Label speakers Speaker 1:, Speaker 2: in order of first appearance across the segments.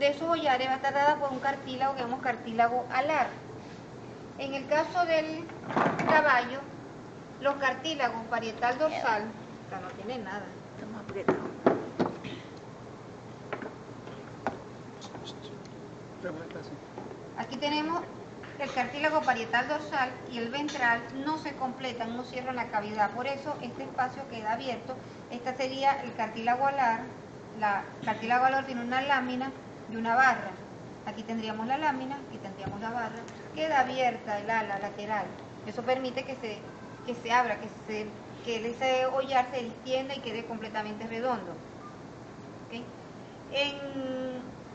Speaker 1: de esos collares va a estar dada por un cartílago que llamamos cartílago alar. En el caso del caballo, los cartílagos parietal dorsal, acá no tiene nada.
Speaker 2: Estamos apretados.
Speaker 1: Aquí tenemos el cartílago parietal dorsal y el ventral no se completan, no cierran la cavidad. Por eso este espacio queda abierto. Este sería el cartílago alar. La cartílago alar tiene una lámina y una barra. Aquí tendríamos la lámina y tendríamos la barra. Queda abierta el ala lateral. Eso permite que se abra, que ese hollar se distienda y quede completamente redondo. ¿Okay?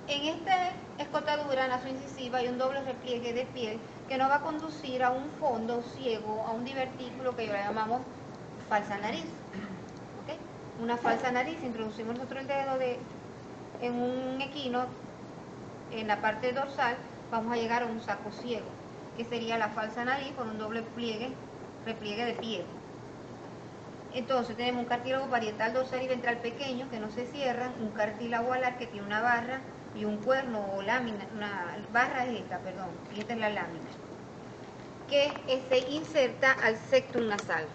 Speaker 1: En esta escotadura nasoincisiva hay un doble repliegue de piel que nos va a conducir a un fondo ciego, a un divertículo que le llamamos falsa nariz. ¿Okay? Una falsa nariz, introducimos nosotros el dedo en un equino, en la parte dorsal, vamos a llegar a un saco ciego, que sería la falsa nariz con un doble repliegue de piel. Entonces tenemos un cartílago parietal dorsal y ventral pequeño que no se cierran, un cartílago alar que tiene una barra y un cuerno o lámina, una barra es esta, perdón, y esta es la lámina, que se inserta al septum nasal.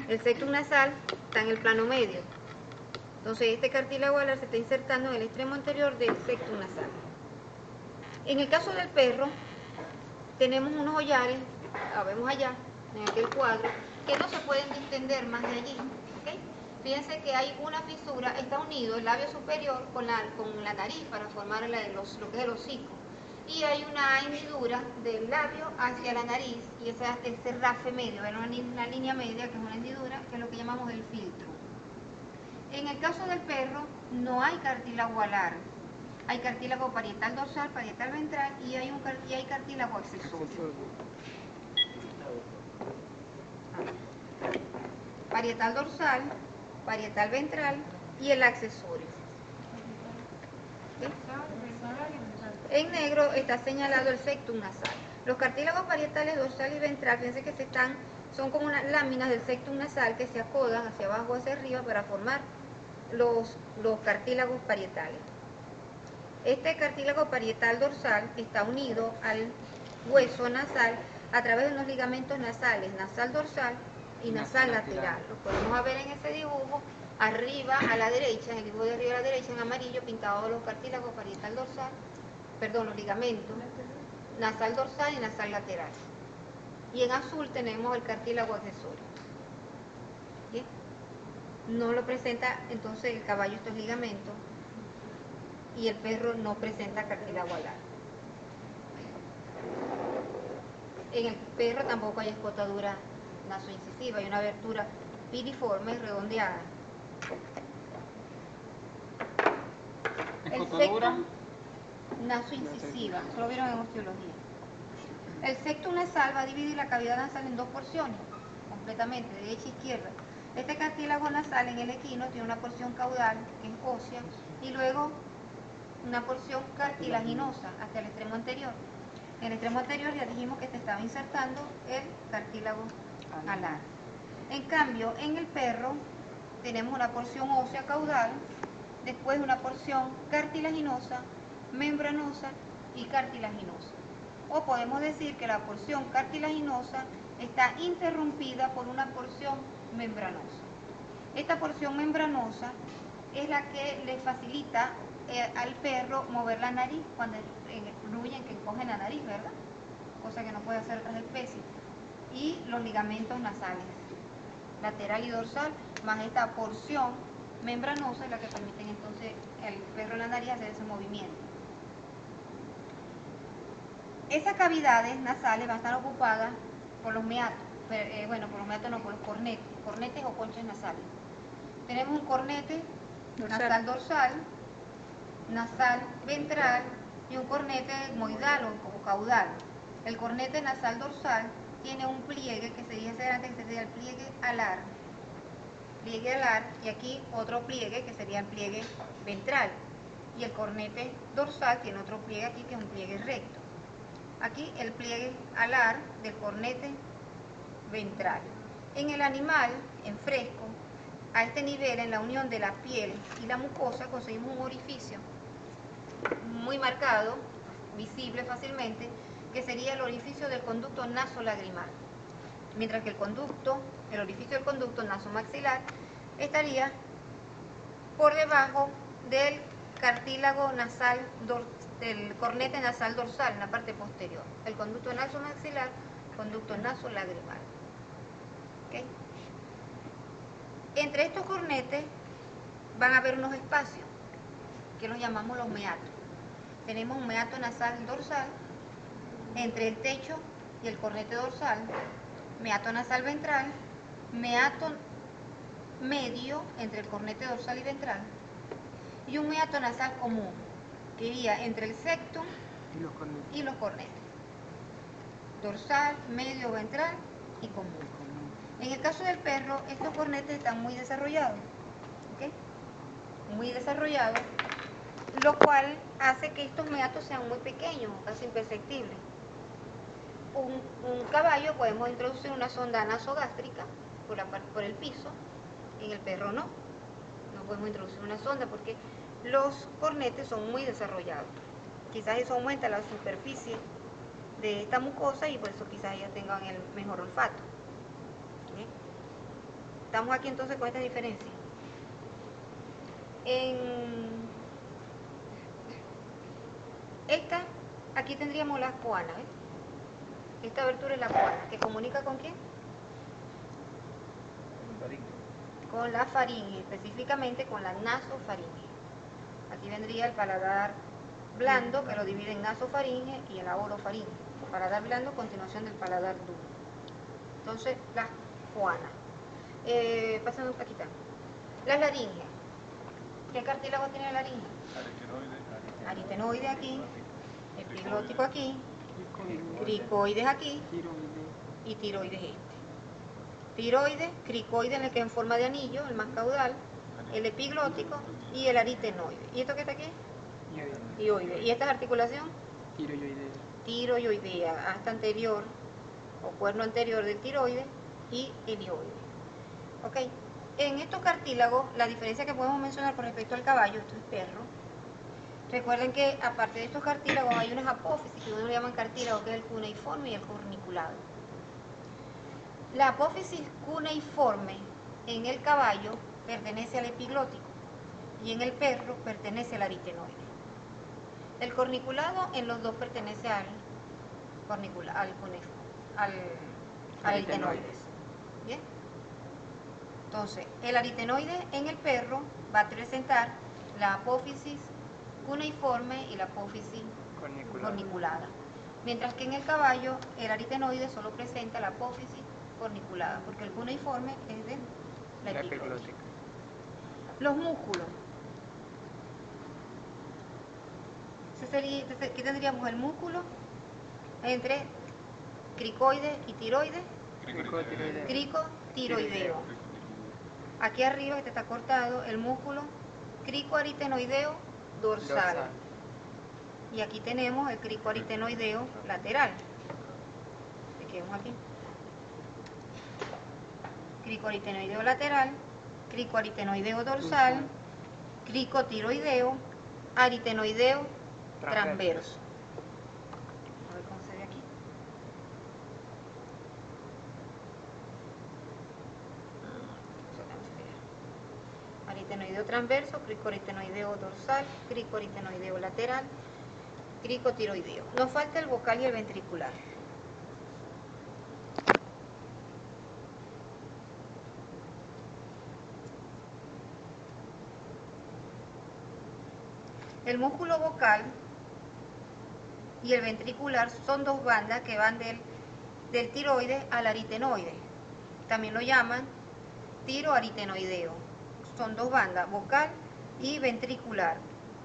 Speaker 1: El septum nasal está en el plano medio. Entonces este cartílago alar se está insertando en el extremo anterior del septum nasal. En el caso del perro, tenemos unos collares, lo vemos allá, en aquel cuadro, que no se pueden distender más de allí. ¿Okay? Fíjense que hay una fisura, está unido el labio superior con la nariz para formar lo que es el hocico. Y hay una hendidura del labio hacia la nariz y ese rafe medio, una línea media que es una hendidura, que es lo que llamamos el filtro. En el caso del perro no hay cartílago alar, hay cartílago parietal dorsal, parietal ventral y hay cartílago accesorio. Parietal dorsal, parietal ventral y el accesorio. ¿Sí? En negro está señalado el septum nasal. Los cartílagos parietales dorsal y ventral, fíjense que son como unas láminas del septum nasal que se acodan hacia abajo o hacia arriba para formar los cartílagos parietales. Este cartílago parietal dorsal está unido al hueso nasal a través de unos ligamentos nasales, nasal dorsal y nasal lateral. Lo podemos ver en ese dibujo, arriba a la derecha, en el dibujo de arriba a la derecha, en amarillo, pintado los cartílagos parietal dorsal, perdón, los ligamentos, nasal dorsal y nasal lateral. Y en azul tenemos el cartílago accesorio. ¿Bien? No lo presenta entonces el caballo estos ligamentos y el perro no presenta cartílago alar. En el perro tampoco hay escotadura nasoincisiva, hay una abertura piriforme redondeada. El septum nasoincisiva, eso lo vieron en osteología. El septum nasal va a dividir la cavidad nasal en dos porciones, completamente, derecha e izquierda. Este cartílago nasal en el equino tiene una porción caudal, que es ósea, y luego una porción cartilaginosa hasta el extremo anterior. En el extremo anterior ya dijimos que se estaba insertando el cartílago alar. En cambio, en el perro tenemos una porción ósea caudal, después una porción cartilaginosa, membranosa y cartilaginosa. O podemos decir que la porción cartilaginosa está interrumpida por una porción membranosa. Esta porción membranosa es la que le facilita al perro mover la nariz cuando gruyen, que encogen la nariz, ¿verdad? Cosa que no puede hacer otras especies. Y los ligamentos nasales, lateral y dorsal, más esta porción membranosa es la que permiten entonces al perro en la nariz hacer ese movimiento. Esas cavidades nasales van a estar ocupadas por los meatos, por los meatos no, por los cornetes o conchas nasales. Tenemos un cornete nasal dorsal, nasal ventral y un cornete moidal o caudal. El cornete nasal dorsal tiene un pliegue que se dice antes que sería el pliegue alar, y aquí otro pliegue que sería el pliegue ventral. Y el cornete dorsal tiene otro pliegue aquí que es un pliegue recto. Aquí el pliegue alar del cornete ventral. En el animal, en fresco, a este nivel, en la unión de la piel y la mucosa, conseguimos un orificio muy marcado, visible fácilmente, que sería el orificio del conducto nasolagrimal. Mientras que el orificio del conducto nasomaxilar estaría por debajo del cartílago nasal, del cornete nasal dorsal, en la parte posterior. El conducto nasomaxilar, conducto nasolagrimal. ¿Okay? Entre estos cornetes van a haber unos espacios que los llamamos los meatos. Tenemos un meato nasal dorsal entre el techo y el cornete dorsal, meato nasal ventral, meato medio entre el cornete dorsal y ventral, y un meato nasal común que iría entre el septum y los cornetes. Dorsal, medio, ventral y común. En el caso del perro, estos cornetes están muy desarrollados, ¿okay? Muy desarrollados, lo cual hace que estos meatos sean muy pequeños, casi imperceptibles. Un caballo podemos introducir una sonda nasogástrica por el piso, en el perro no podemos introducir una sonda porque los cornetes son muy desarrollados. Quizás eso aumenta la superficie de esta mucosa y por eso quizás ellas tengan el mejor olfato. ¿Sí? Estamos aquí entonces con esta diferencia. Aquí tendríamos las coanas, ¿ves? Esta abertura es la coana, que comunica ¿con quién? Con la faringe, específicamente con la nasofaringe. Aquí vendría el paladar blando, que lo divide en nasofaringe y en la orofaringe. Paladar blando, continuación del paladar duro. Entonces, las coanas. Pasando aquí están. Las laringes. ¿Qué cartílago tiene la laringe? Aritenoide aquí, epiglótico aquí, cricoides aquí y tiroides este. Tiroides, cricoide en el que en forma de anillo, el más caudal, el epiglótico y el aritenoide. ¿Y esto qué está aquí? Hioide. ¿Y esta es articulación? Tiroidea, hasta anterior o cuerno anterior del tiroide y el hioide. ¿Ok? En estos cartílagos, la diferencia que podemos mencionar con respecto al caballo, esto es perro. Recuerden que aparte de estos cartílagos hay unas apófisis, que uno le llaman cartílagos, que es el cuneiforme y el corniculado. La apófisis cuneiforme en el caballo pertenece al epiglótico y en el perro pertenece al aritenoide. El corniculado en los dos pertenece al aritenoide. ¿Bien? Entonces, el aritenoide en el perro va a presentar la apófisis cuneiforme y la apófisis corniculada. Mientras que en el caballo, el aritenoide solo presenta la apófisis corniculada, porque el cuneiforme es de la epiglótica. Los músculos. ¿Qué tendríamos el músculo? Entre cricoide y tiroide. Cricotiroideo. Aquí arriba, que está cortado, el músculo cricoaritenoideo dorsal. Y aquí tenemos el cricoaritenoideo lateral. Vemos aquí. Cricoaritenoideo lateral, cricoaritenoideo dorsal, cricotiroideo, aritenoideo transverso. A ver cómo se ve aquí. Aritenoideo transverso, cricoaritenoideo dorsal, cricoaritenoideo lateral, cricotiroideo. Nos falta el vocal y el ventricular. El músculo vocal y el ventricular son dos bandas que van del tiroides al aritenoide. También lo llaman tiroaritenoideo. Son dos bandas, vocal y ventricular,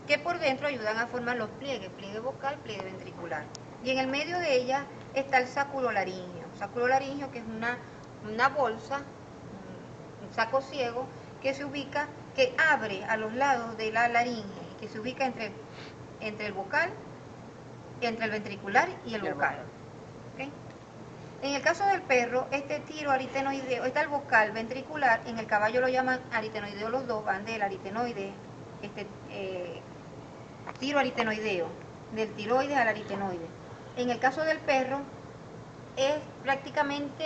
Speaker 1: que por dentro ayudan a formar los pliegues, pliegue vocal, pliegue ventricular. Y en el medio de ella está el sáculo laríngeo. Sáculo laríngeo, que es una bolsa, un saco ciego, que se ubica, que abre a los lados de la laringe, que se ubica entre el vocal, entre el ventricular y el vocal. ¿Okay? En el caso del perro, este tiroaritenoideo, está el vocal ventricular, en el caballo lo llaman aritenoideo los dos, van del aritenoide tiro aritenoideo, del tiroides al aritenoide. En el caso del perro, es prácticamente,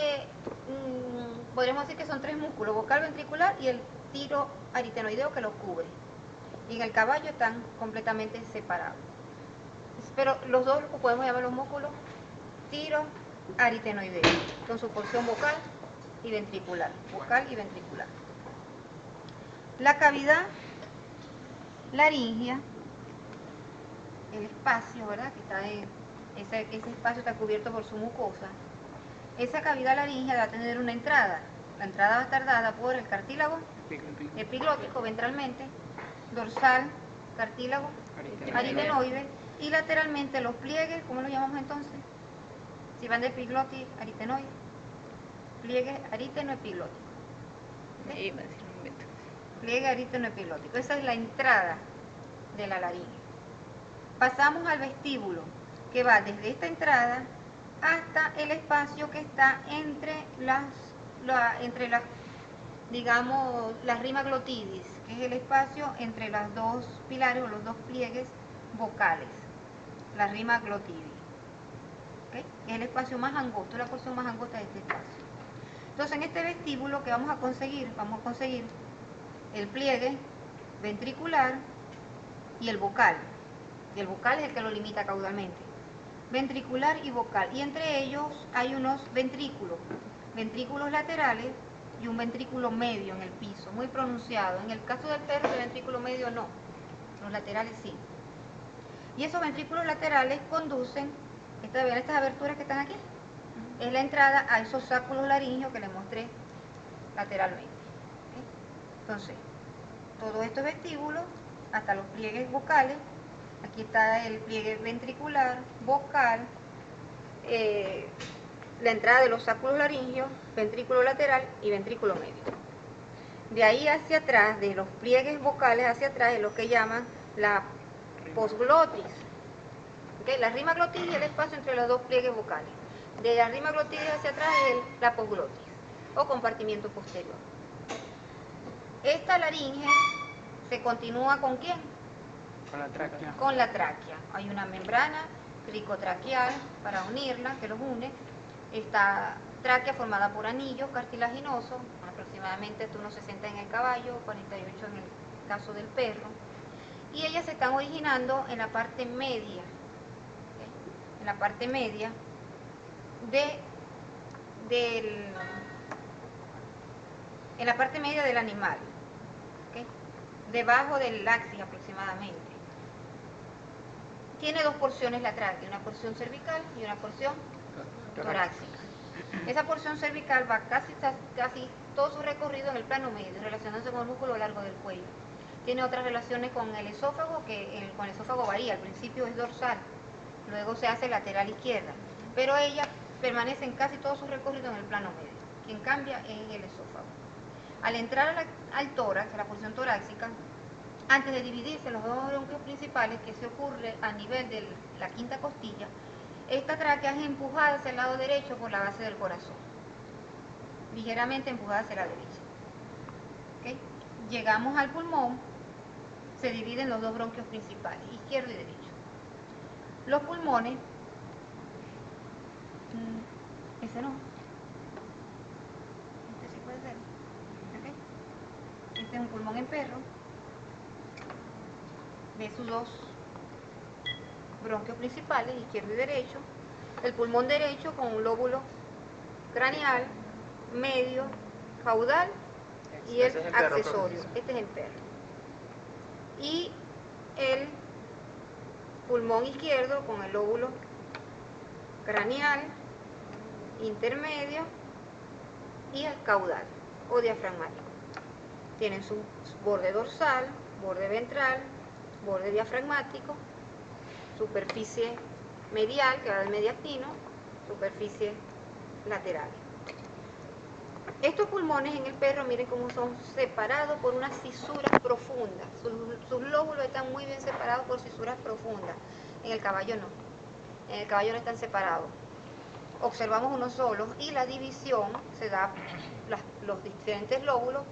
Speaker 1: podríamos decir que son 3 músculos, vocal, ventricular y el tiro aritenoideo que lo cubre. Y en el caballo están completamente separados. Pero los dos podemos llamar los músculos tiro aritenoideo, con su porción vocal y ventricular, vocal y ventricular. La cavidad laringea, el espacio, ¿verdad? Que está en ese espacio está cubierto por su mucosa. Esa cavidad laringea va a tener una entrada. La entrada va a estar dada por el cartílago epiglótico ventralmente, dorsal, cartílago aritenoide, y lateralmente los pliegues, ¿cómo lo llamamos entonces? Si van de epiglotis aritenoide, pliegue aritenoepiglótico. ¿Okay? Pliegue aritenoepiglótico. Esa es la entrada de la laringe. Pasamos al vestíbulo, que va desde esta entrada hasta el espacio que está entre las digamos, las rimas glotitis, que es el espacio entre las dos pilares o los dos pliegues vocales, la rima glotitis. ¿Okay? Es el espacio más angosto, la porción más angosta de este espacio. Entonces, en este vestíbulo, ¿qué vamos a conseguir? Vamos a conseguir el pliegue ventricular y el vocal. Y el vocal es el que lo limita caudalmente. Ventricular y vocal. Y entre ellos hay unos ventrículos laterales y un ventrículo medio en el piso, muy pronunciado. En el caso del perro, el ventrículo medio no, los laterales sí. Y esos ventrículos laterales conducen, estas aberturas que están aquí, es la entrada a esos sáculos laringeos que les mostré lateralmente. ¿Okay? Entonces, todos estos vestíbulos, hasta los pliegues vocales, aquí está el pliegue ventricular, vocal, la entrada de los sáculos laringeos, ventrículo lateral y ventrículo medio. De ahí hacia atrás, de los pliegues vocales hacia atrás, es lo que llaman la posglotis. ¿Okay? La rima glotis es el espacio entre los dos pliegues vocales. De la rima glotis hacia atrás es la posglotis o compartimiento posterior. Esta laringe se continúa ¿con quién?
Speaker 2: Con la tráquea.
Speaker 1: Con la tráquea. Hay una membrana cricotraqueal para unirla, que los une. Esta tráquea formada por anillos cartilaginosos, aproximadamente unos 60 en el caballo, 48 en el caso del perro. Y ellas se están originando en la parte media, ¿okay? En la parte media en la parte media del animal, ¿okay? Debajo del axis aproximadamente. Tiene dos porciones la tráquea, una porción cervical y una porción torácica. Esa porción cervical va casi todo su recorrido en el plano medio, relacionándose con el músculo largo del cuello. Tiene otras relaciones con el esófago, que con el esófago varía, al principio es dorsal, luego se hace lateral izquierda, pero ella permanece en casi todo su recorrido en el plano medio. Quien cambia es el esófago. Al entrar al tórax, a la porción torácica, antes de dividirse en los dos bronquios principales, que se ocurre a nivel de la quinta costilla, esta tráquea es empujada hacia el lado derecho por la base del corazón, ligeramente empujada hacia la derecha. ¿Okay? Llegamos al pulmón, se dividen los dos bronquios principales, izquierdo y derecho. Los pulmones, ese no, este sí puede ser. ¿Okay? Este es un pulmón en perro, de sus dos bronquios principales, izquierdo y derecho. El pulmón derecho con un lóbulo craneal, medio, caudal y el accesorio. Este es el perro. Y el pulmón izquierdo con el lóbulo craneal, intermedio y el caudal o diafragmático. Tienen su borde dorsal, borde ventral, borde diafragmático, superficie medial, que va del mediastino, superficie lateral. Estos pulmones en el perro, miren cómo son separados por unas cisuras profundas. Sus lóbulos están muy bien separados por cisuras profundas. En el caballo no. En el caballo no están separados. Observamos uno solo y la división se da, los diferentes lóbulos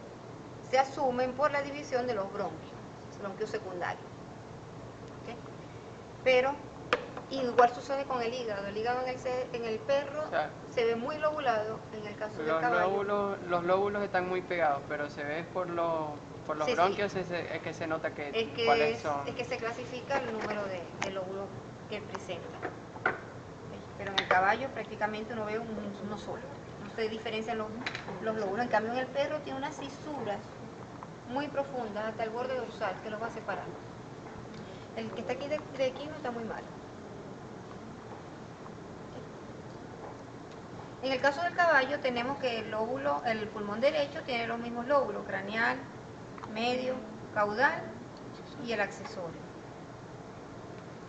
Speaker 1: se asumen por la división de los bronquios secundarios. ¿Okay? pero igual sucede con el hígado. El hígado en el perro
Speaker 2: O sea,
Speaker 1: se ve muy lobulado, en el caso del caballo.
Speaker 2: los lóbulos están muy pegados, pero se ve por los
Speaker 1: Sí, sí.
Speaker 2: bronquios es que se nota cuáles son.
Speaker 1: Es que se clasifica el número de lóbulos que presenta. Pero en el caballo prácticamente uno ve uno solo. No se diferencian los lóbulos. En cambio en el perro tiene unas cisuras muy profundas hasta el borde dorsal que los va a separar. El que está aquí de aquí no está muy mal. En el caso del caballo tenemos que el pulmón derecho tiene los mismos lóbulos, craneal, medio, caudal y el accesorio.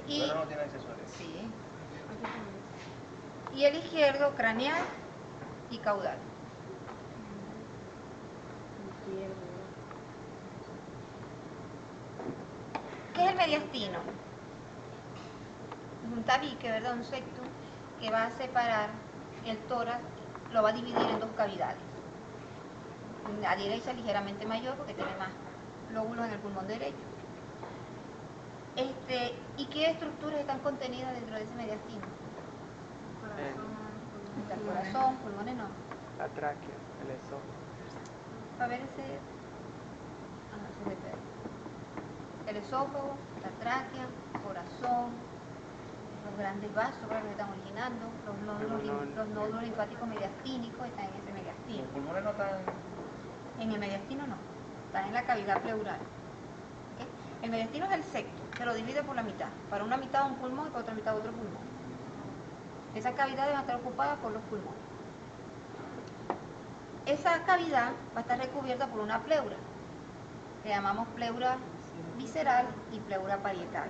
Speaker 3: Pero no tiene accesorios.
Speaker 1: Sí. Y el izquierdo, craneal y caudal. ¿Qué es el mediastino? Es un tabique, ¿verdad? Un septum que va a separar el tórax, lo va a dividir en dos cavidades. La derecha ligeramente mayor porque tiene más lóbulos en el pulmón derecho. ¿Y qué estructuras están contenidas dentro de ese mediastino? Está el corazón, pulmones no.
Speaker 2: La tráquea, el esófago.
Speaker 1: A ver ese. Ese de perro. El esófago, la tráquea, corazón, los grandes vasos que están originando, los nódulos linfáticos mediastínicos están en ese mediastino.
Speaker 3: ¿Los pulmones no están?
Speaker 1: En el mediastino no, están en la cavidad pleural. ¿Okay? El mediastino es el septo, se lo divide por la mitad. Para una mitad un pulmón y para otra mitad otro pulmón. Esa cavidad debe estar ocupada por los pulmones. Esa cavidad va a estar recubierta por una pleura, que llamamos pleura visceral y pleura parietal.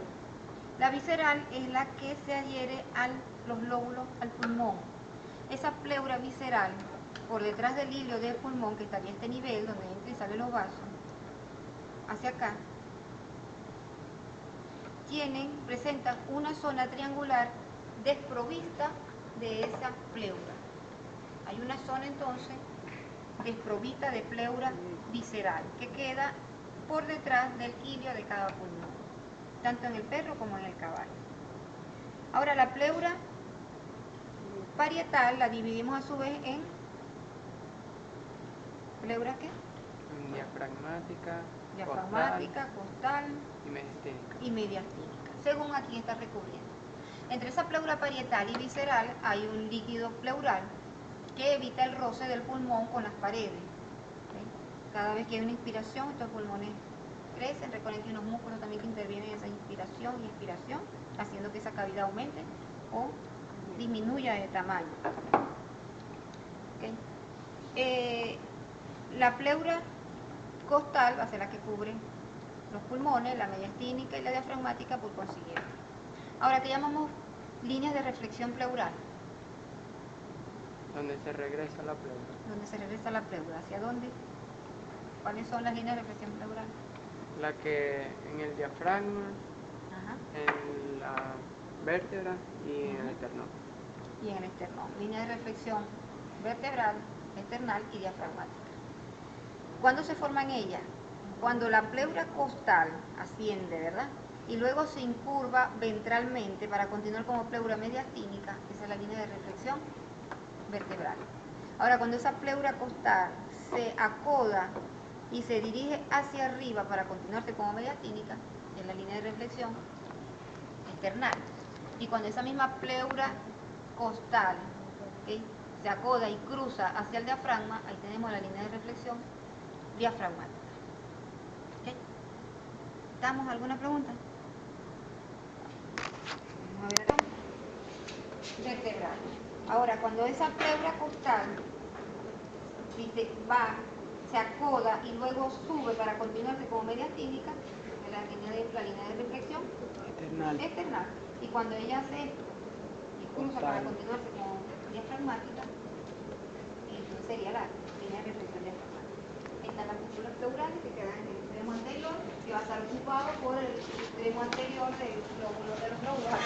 Speaker 1: La visceral es la que se adhiere a los lóbulos, al pulmón. Esa pleura visceral, por detrás del hilio del pulmón, que estaría a este nivel, donde entra y salen los vasos, hacia acá, presentan una zona triangular desprovista de esa pleura. Hay una zona entonces desprovista de pleura visceral que queda por detrás del hilio de cada pulmón, tanto en el perro como en el caballo. Ahora la pleura parietal la dividimos a su vez en pleura ¿qué?
Speaker 2: Diafragmática,
Speaker 1: costal
Speaker 2: y
Speaker 1: mediastínica, según aquí está recubriendo. Entre esa pleura parietal y visceral hay un líquido pleural que evita el roce del pulmón con las paredes. ¿Okay? Cada vez que hay una inspiración, estos pulmones crecen. Recuerden que hay unos músculos también que intervienen en esa inspiración y expiración, haciendo que esa cavidad aumente o disminuya de tamaño. ¿Okay? La pleura costal va a ser la que cubre los pulmones, la mediastínica y la diafragmática por consiguiente. Ahora, ¿qué llamamos líneas de reflexión pleural?
Speaker 2: donde se regresa la pleura.
Speaker 1: Donde se regresa la pleura. ¿Hacia dónde? ¿Cuáles son las líneas de reflexión pleural?
Speaker 2: La que en el diafragma,
Speaker 1: Ajá.
Speaker 2: en la vértebra y en el esternón.
Speaker 1: Y en el esternón. Línea de reflexión vertebral, esternal y diafragmática. ¿Cuándo se forman ellas? Cuando la pleura costal asciende, ¿verdad? Y luego se incurva ventralmente para continuar como pleura mediastínica. Esa es la línea de reflexión vertebral. Ahora, cuando esa pleura costal se acoda y se dirige hacia arriba para continuarse como mediastínica, es la línea de reflexión esternal. Y cuando esa misma pleura costal, ¿okay?, se acoda y cruza hacia el diafragma, ahí tenemos la línea de reflexión diafragmática. ¿Okay? ¿Estamos? ¿Alguna pregunta? Vamos a ver acá. Vertebral. Ahora, cuando esa pleura costal se acoda y luego sube para continuarse como mediastínica, es la línea de reflexión external. Y cuando ella se cruza para continuarse como diafragmática, entonces sería la línea de reflexión diafragmática. Están las músculos pleurales que quedan en el extremo anterior, que va a estar ocupado por el extremo anterior del lóbulo de los lóbulos.